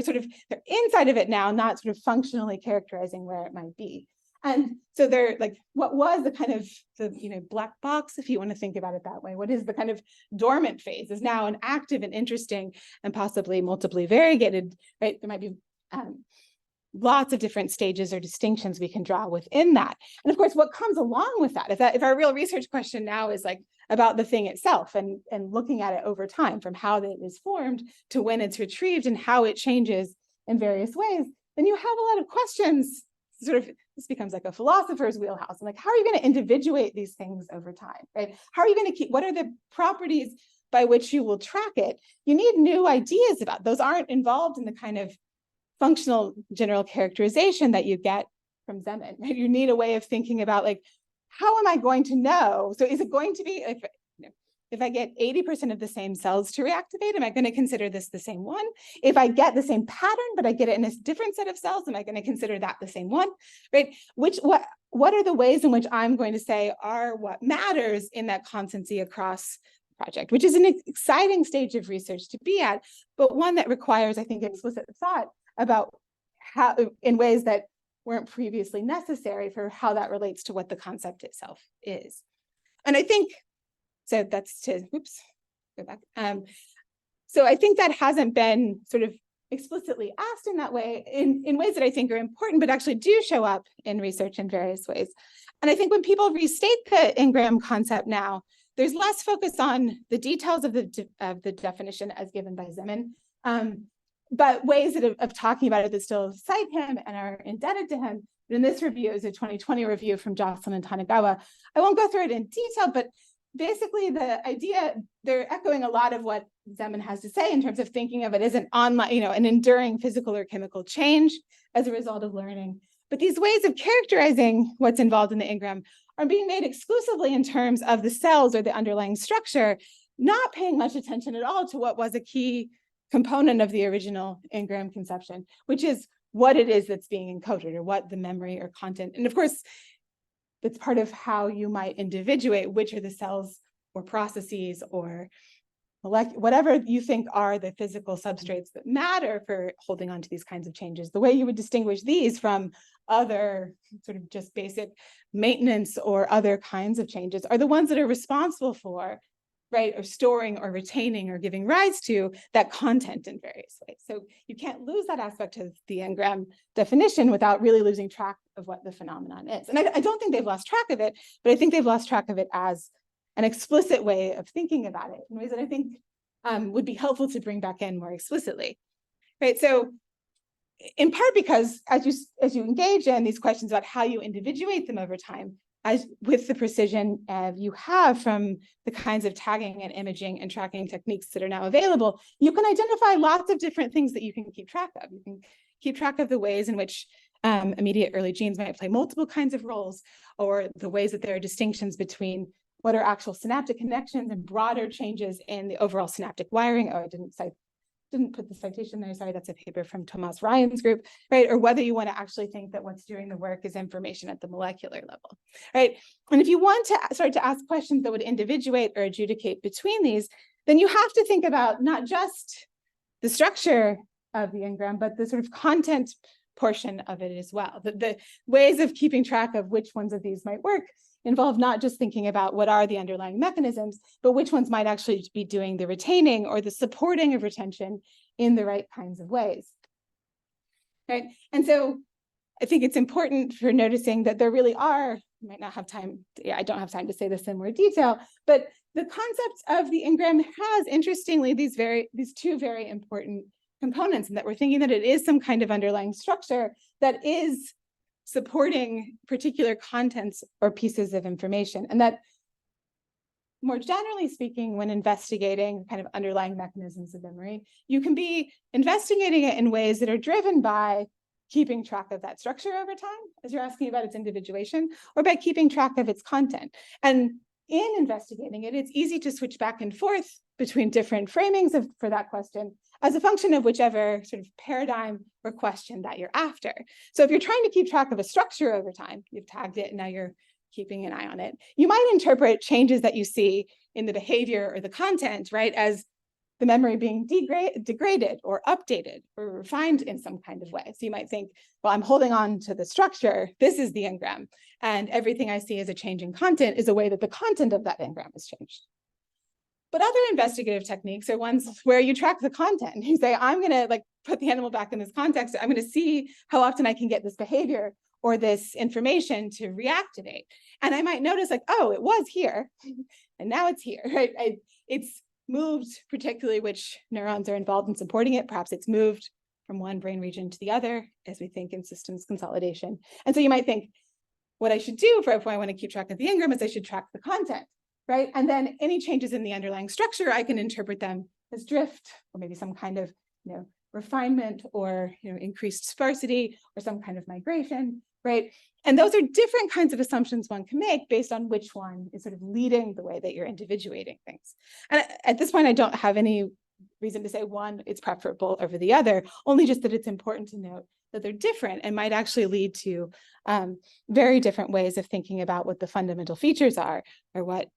inside of it now, not sort of functionally characterizing where it might be. And so they're like, what was the kind of the black box, if you want to think about it that way, what is the kind of dormant phase, is now an active and interesting and possibly multiply variegated, right? There might be lots of different stages or distinctions we can draw within that. And of course, what comes along with that, if our real research question now is like about the thing itself and looking at it over time, from how it is formed to when it's retrieved and how it changes in various ways, then you have a lot of questions. This becomes like a philosopher's wheelhouse. And like, how are you going to individuate these things over time, right? How are you going to what are the properties by which you will track it? You need new ideas about those. Aren't involved in the kind of functional general characterization that you get from Zeman, right? You need a way of thinking about, like, how am I going to know? So is it going to be, if I get 80% of the same cells to reactivate, am I going to consider this the same one? If I get the same pattern, but I get it in a different set of cells, am I going to consider that the same one, right? What are the ways in which I'm going to say are what matters in that constancy across the project, which is an exciting stage of research to be at, but one that requires, I think, explicit thought about how, in ways that weren't previously necessary, for how that relates to what the concept itself is. And I think, so that's to, go back. So I think that hasn't been sort of explicitly asked in that way, in ways that I think are important, but actually do show up in research in various ways. And I think when people restate the engram concept now, there's less focus on the details of the definition as given by Zeman, but ways of talking about it that still cite him and are indebted to him. But in this review is a 2020 review from Jocelyn and Tanagawa. I won't go through it in detail, but basically the idea, they're echoing a lot of what Zeman has to say in terms of thinking of it as an online, an enduring physical or chemical change as a result of learning. But these ways of characterizing what's involved in the engram are being made exclusively in terms of the cells or the underlying structure, not paying much attention at all to what was a key component of the original engram conception, which is what it is that's being encoded, or what the memory or content. And of course, it's part of how you might individuate which are the cells or processes or whatever you think are the physical substrates that matter for holding on to these kinds of changes. The way you would distinguish these from other sort of just basic maintenance or other kinds of changes are the ones that are responsible for, right, or storing or retaining or giving rise to that content in various ways. So you can't lose that aspect of the engram definition without really losing track of what the phenomenon is. And I don't think they've lost track of it, but I think they've lost track of it as an explicit way of thinking about it in ways that I think would be helpful to bring back in more explicitly, right? So in part because as you engage in these questions about how you individuate them over time, as with the precision you have from the kinds of tagging and imaging and tracking techniques that are now available, you can identify lots of different things that you can keep track of. You can keep track of the ways in which immediate early genes might play multiple kinds of roles, or the ways that there are distinctions between what are actual synaptic connections and broader changes in the overall synaptic wiring. Oh, I didn't put the citation there. Sorry, that's a paper from Thomas Ryan's group, right? Or whether you want to actually think that what's doing the work is information at the molecular level, right? And if you want to start to ask questions that would individuate or adjudicate between these, then you have to think about not just the structure of the engram, but the sort of content portion of it as well. The ways of keeping track of which ones of these might work involve not just thinking about what are the underlying mechanisms, but which ones might actually be doing the retaining or the supporting of retention in the right kinds of ways. Right? And so I think it's important for noticing that there really are, I might not have time, I don't have time to say this in more detail, but the concept of the engram has, interestingly, these two very important components, and that we're thinking that it is some kind of underlying structure that is supporting particular contents or pieces of information. And that, more generally speaking, when investigating kind of underlying mechanisms of memory, you can be investigating it in ways that are driven by keeping track of that structure over time, as you're asking about its individuation, or by keeping track of its content. And in investigating it, it's easy to switch back and forth between different framings for that question as a function of whichever sort of paradigm or question that you're after. So if you're trying to keep track of a structure over time, you've tagged it and now you're keeping an eye on it, you might interpret changes that you see in the behavior or the content, right, as the memory being degraded or updated or refined in some kind of way. So you might think, well, I'm holding on to the structure, this is the engram, and everything I see as a change in content is a way that the content of that engram has changed. But other investigative techniques are ones where you track the content. You say, I'm going to put the animal back in this context. I'm going to see how often I can get this behavior or this information to reactivate. And I might notice oh, it was here and now it's here, right? It's moved, particularly which neurons are involved in supporting it. Perhaps it's moved from one brain region to the other as we think in systems consolidation. And so you might think, what I should do if I want to keep track of the engram is I should track the content. Right? And then any changes in the underlying structure, I can interpret them as drift, or maybe some kind of refinement, or increased sparsity, or some kind of migration, right? And those are different kinds of assumptions one can make based on which one is sort of leading the way that you're individuating things. And at this point, I don't have any reason to say one is preferable over the other, only just that it's important to note that they're different and might actually lead to very different ways of thinking about what the fundamental features are, or what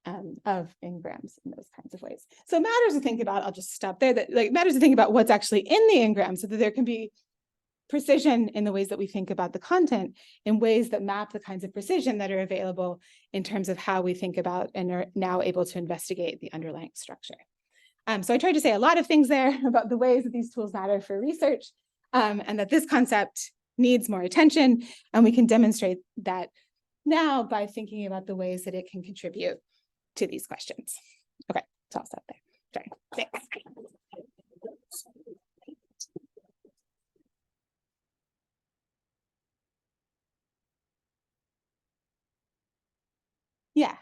of engrams in those kinds of ways. So it matters to think about, I'll just stop there, that it matters to think about what's actually in the engram so that there can be precision in the ways that we think about the content, in ways that map the kinds of precision that are available in terms of how we think about and are now able to investigate the underlying structure. So I tried to say a lot of things there about the ways that these tools matter for research, and that this concept needs more attention, and we can demonstrate that now by thinking about the ways that it can contribute to these questions. Okay, so I'll stop there. Sorry, thanks. Yeah.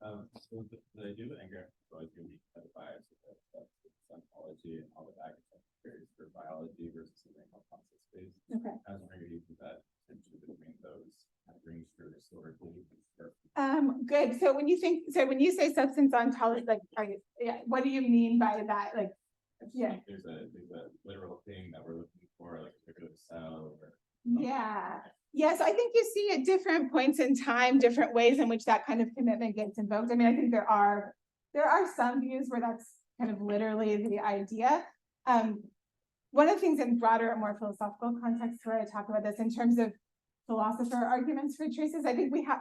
So the idea of Engram is always going to be kind of biased with psychology and all the back for biology versus something called concept-based.
Okay.
I was wondering if you think that tension between those kind of rings through historically.
Good. So when you say substance ontology, what do you mean by that? Yeah.
There's a literal thing that we're looking for, like a particular cell.
Yeah. Yes, I think you see at different points in time, different ways in which that kind of commitment gets invoked. I mean, I think there are some views where that's kind of literally the idea. One of the things in broader, more philosophical context where I talk about this in terms of philosopher arguments for traces, I think we have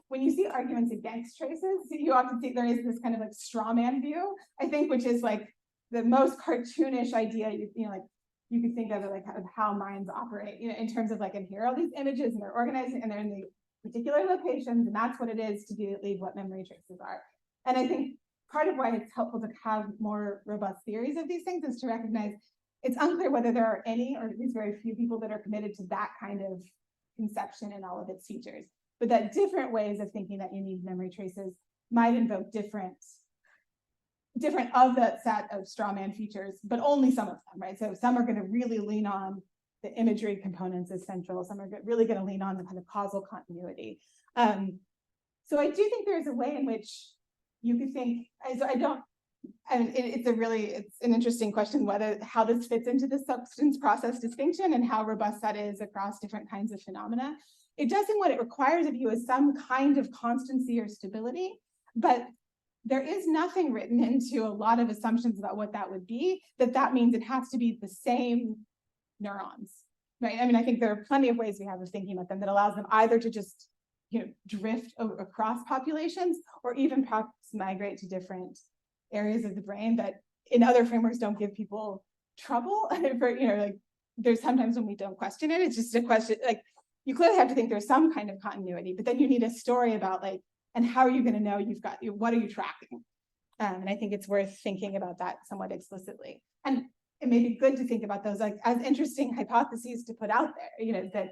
when you see arguments against traces, you often see there is this kind of straw man view, I think, which is the most cartoonish idea you could think of it of how minds operate, in terms of and here are all these images and they're organized and they're in the particular locations, and that's what it is to believe what memory traces are. And I think part of why it's helpful to have more robust theories of these things is to recognize it's unclear whether there are any, or at least very few people that are committed to that kind of conception and all of its features, but that different ways of thinking that you need memory traces might invoke different of that set of straw man features, but only some of them, right? So some are going to really lean on the imagery components is central. Some are really going to lean on the kind of causal continuity. So I do think there's a way in which you could think, it's an interesting question how this fits into the substance process distinction and how robust that is across different kinds of phenomena. It does think what it requires of you is some kind of constancy or stability, but there is nothing written into a lot of assumptions about what that would be, that means it has to be the same neurons, right? I mean, I think there are plenty of ways we have of thinking about them that allows them either to just, drift across populations or even perhaps migrate to different areas of the brain that in other frameworks don't give people trouble. For, there's sometimes when we don't question it, it's just a question, like, you clearly have to think there's some kind of continuity, but then you need a story about and how are you going to know what are you tracking? And I think it's worth thinking about that somewhat explicitly. And it may be good to think about those as interesting hypotheses to put out there, that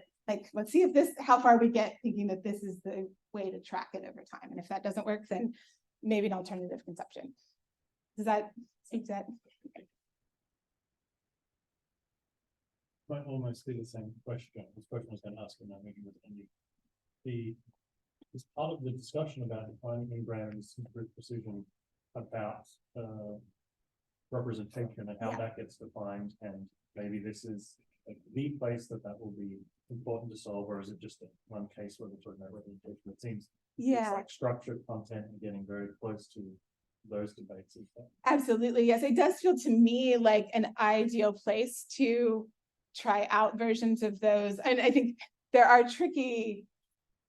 let's see how far we get thinking that this is the way to track it over time. And if that doesn't work, then maybe an alternative conception. Does that speak to that?
Might almost be the same question. This question was going to ask in that meeting with Andy. As part of the discussion about defining Engram and super precision about representation and how that gets defined, and maybe this is the place that will be important to solve, or is it just one case where we're talking about representation? It seems it's like structured content and getting very close to those debates.
Absolutely, yes. It does feel to me like an ideal place to try out versions of those. And I think there are tricky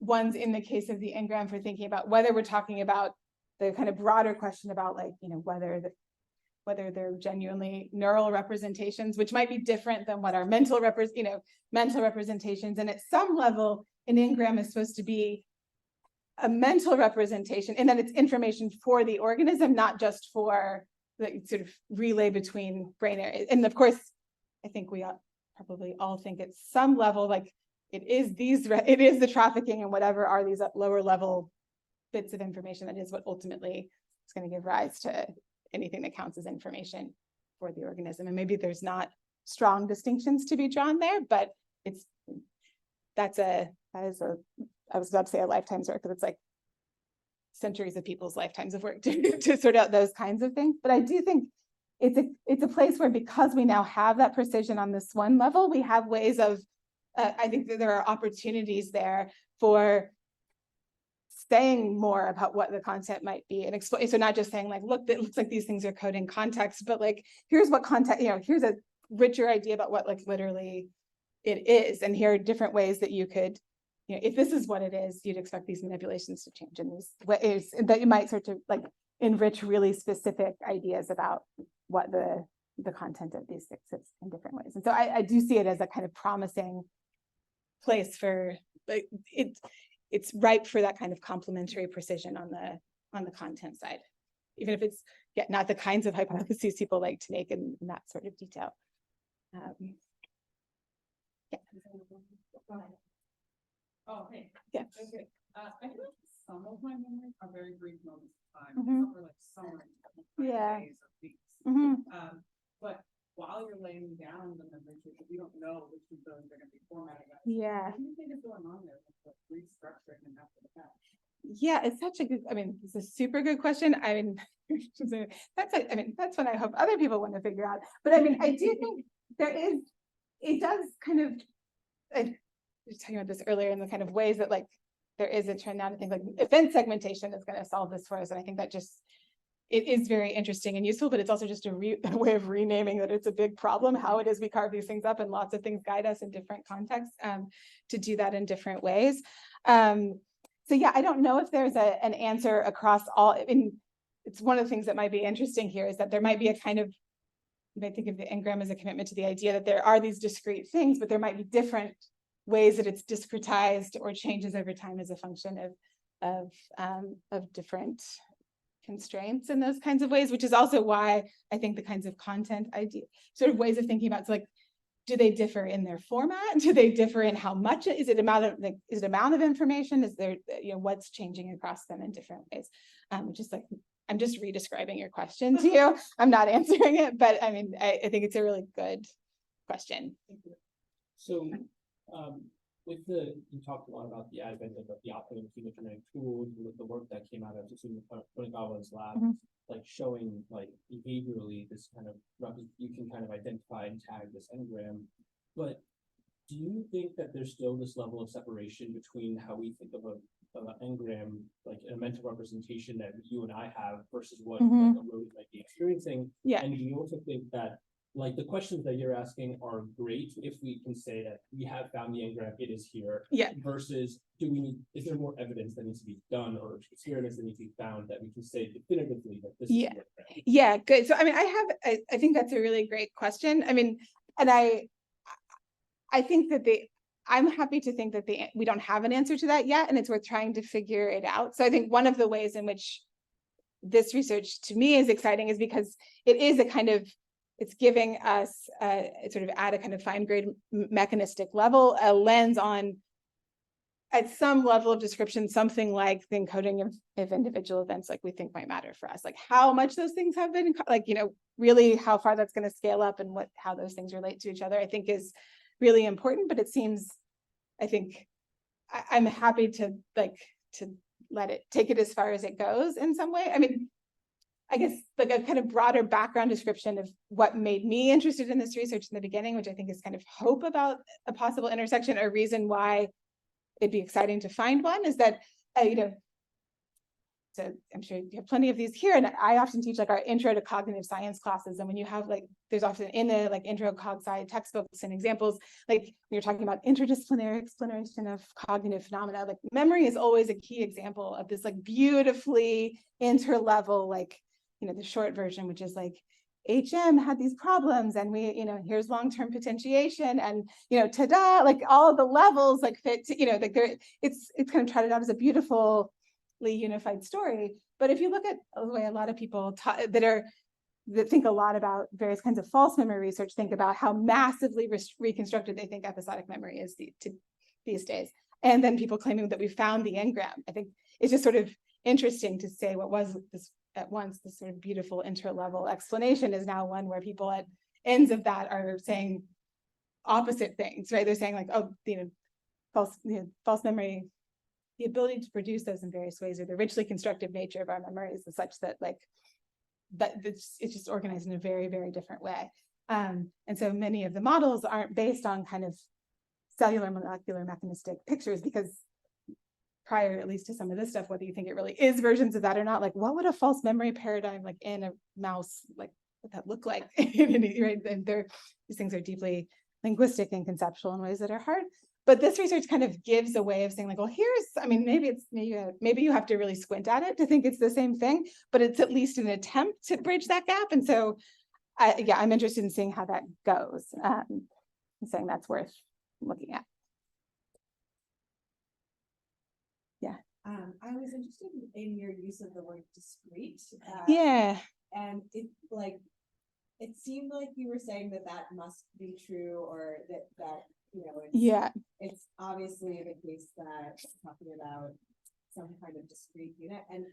ones in the case of the Engram for thinking about whether we're talking about the kind of broader question about whether they're genuinely neural representations, which might be different than what our mental representations. And at some level, an Engram is supposed to be a mental representation, and then it's information for the organism, not just for the sort of relay between brain areas. And of course, I think we probably all think at some level, it is the trafficking and whatever are these lower level bits of information that is what ultimately is going to give rise to anything that counts as information for the organism. And maybe there's not strong distinctions to be drawn there, but I was about to say a lifetime's work, but it's like centuries of people's lifetimes of work to sort out those kinds of things. But I do think it's a place where, because we now have that precision on this one level, we have ways of, I think that there are opportunities there for saying more about what the content might be and explain. So not just saying look, it looks like these things are coding context, but here's what context, here's a richer idea about what literally it is. And here are different ways that you could, if this is what it is, you'd expect these manipulations to change in these ways that you might sort of enrich really specific ideas about what the content of these things is in different ways. And so I do see it as a kind of promising place for it's ripe for that kind of complementary precision on the content side, even if it's not the kinds of hypotheses people like to make in that sort of detail.
Oh, hey.
Yeah.
Okay. I feel like some of my memories are very brief moments of time.
Mhm.
Some are summer
Yeah.
days or weeks.
Mhm.
But while you're laying down the memories, we don't know which of those are going to be formatted as.
Yeah.
What do you think is going on there with restructuring them after the fact?
Yeah, it's such a good, it's a super good question. That's what I hope other people want to figure out. But I do think it does kind of, I was talking about this earlier in the kind of ways that there is a trend now to think event segmentation is going to solve this for us. And I think that it is very interesting and useful, but it's also just a way of renaming that it's a big problem, how it is we carve these things up, and lots of things guide us in different contexts to do that in different ways. So yeah, I don't know if there's an answer across all. It's one of the things that might be interesting here is that there might be a kind of, you might think of the Engram as a commitment to the idea that there are these discrete things, but there might be different ways that it's discretized or changes over time as a function of different constraints in those kinds of ways, which is also why I think the kinds of content idea, sort of ways of thinking about, do they differ in their format? Do they differ in how much? Is it amount of information? Is there, what's changing across them in different ways? I'm just redescribing your question to you. I'm not answering it, but I think it's a really good question.
So, with you talked a lot about the advent of the operating human genetic tools, with the work that came out of Funagawa's lab,
Mhm.
like showing like behaviorally this kind of, you can kind of identify and tag this engram. But do you think that there's still this level of separation between how we think of an engram, like a mental representation that you and I have versus what
Mhm.
like a rodent might be experiencing?
Yeah.
And do you also think that like the questions that you're asking are great if we can say that we have found the engram, it is here.
Yeah.
Versus is there more evidence that needs to be done or experiments that need to be found that we can say definitively that this
Yeah.
is the engram?
Yeah, good. So I mean, I think that's a really great question. I mean, and I think that I'm happy to think that we don't have an answer to that yet, and it's worth trying to figure it out. So I think one of the ways in which this research to me is exciting is because it is a kind of, it's giving us sort of at a kind of fine grained mechanistic level, a lens on at some level of description, something like the encoding of individual events like we think might matter for us, like how much those things have been, like, really how far that's going to scale up and how those things relate to each other, I think is really important. But it seems, I think I'm happy to let it take it as far as it goes in some way. I mean, I guess like a kind of broader background description of what made me interested in this research in the beginning, which I think is kind of hope about a possible intersection or reason why it'd be exciting to find one, is that, so I'm sure you have plenty of these here, and I often teach like our intro to cognitive science classes. And when you have like, there's often in the like intro cog sci textbooks and examples, like when you're talking about interdisciplinary exploration of cognitive phenomena, like memory is always a key example of this like beautifully interlevel, like, the short version, which is like, HM had these problems and we, here's long-term potentiation and, ta-da, like all of the levels like fit to, like it's kind of trotted out as a beautifully unified story. But if you look at the way a lot of people that think a lot about various kinds of false memory research, think about how massively reconstructed they think episodic memory is these days. And then people claiming that we found the engram. I think it's just sort of interesting to say what was this at once this sort of beautiful interlevel explanation is now one where people at ends of that are saying opposite things, right? They're saying like, oh, false memory, the ability to produce those in various ways, or the richly constructive nature of our memories is such that it's just organized in a very, very different way. And so many of the models aren't based on kind of cellular, molecular, mechanistic pictures, because prior, at least to some of this stuff, whether you think it really is versions of that or not, like what would a false memory paradigm like in a mouse, like what that look like? Right? And these things are deeply linguistic and conceptual in ways that are hard. But this research kind of gives a way of saying like, well, maybe you have to really squint at it to think it's the same thing, but it's at least an attempt to bridge that gap. And so, I'm interested in seeing how that goes. And saying that's worth looking at.
I was interested in your use of the word discrete.
Yeah.
And it seemed like you were saying that must be true, or that it's obviously the case that we're talking about some kind of discrete unit. And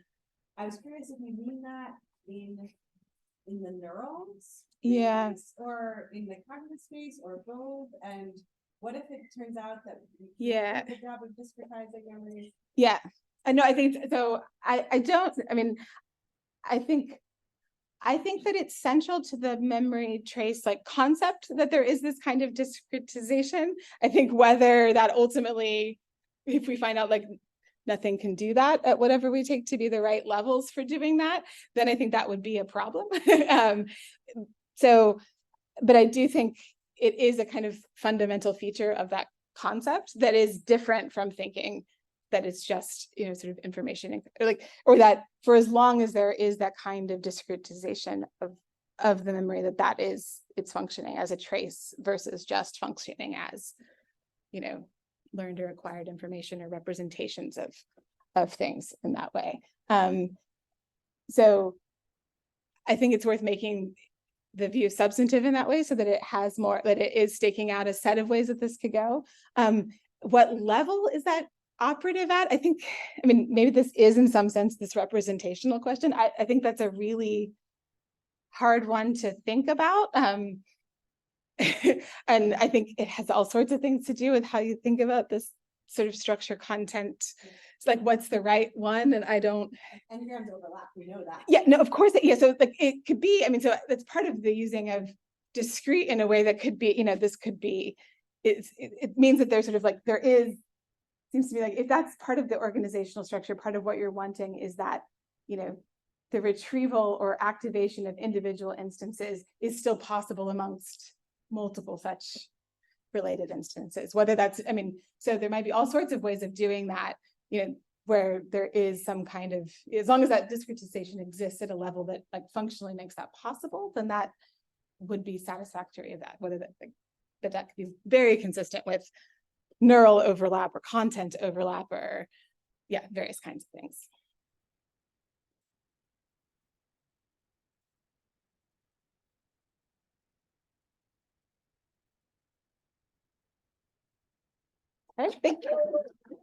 I was curious if you mean that in the neurons, or in the cognitive space, or both. And what if it turns out that we can't do a good job of discretizing memories?
Yeah, I know. I think so. I think that it's central to the memory trace like concept that there is this kind of discretization. I think whether that ultimately, if we find out like nothing can do that at whatever we take to be the right levels for doing that, then I think that would be a problem. But I do think it is a kind of fundamental feature of that concept that is different from thinking that it's just, sort of information, or that for as long as there is that kind of discretization of the memory, that is it's functioning as a trace versus just functioning as, learned or acquired information or representations of things in that way. So I think it's worth making the view substantive in that way, so that it has more, that it is staking out a set of ways that this could go. What level is that operative at? I think, maybe this is in some sense this representational question. I think that's a really hard one to think about. And I think it has all sorts of things to do with how you think about this sort of structure content. It's like, what's the right one? And I don't.
Engrams overlap, we know that.
Yeah, no, of course. Yeah. So like it could be, I mean, so that's part of the using of discrete in a way that could be, you know, this could be, it means that there's sort of like, there is, seems to me like if that's part of the organizational structure, part of what you're wanting is that, you know, the retrieval or activation of individual instances is still possible amongst multiple such related instances, whether that's, I mean, so there might be all sorts of ways of doing that, you know, where there is some kind of, as long as that discretization exists at a level that like functionally makes that possible, then that would be satisfactory of that, whether that, like, that could be very consistent with neural overlap or content overlap or, yeah, various kinds of things. All right, thank you.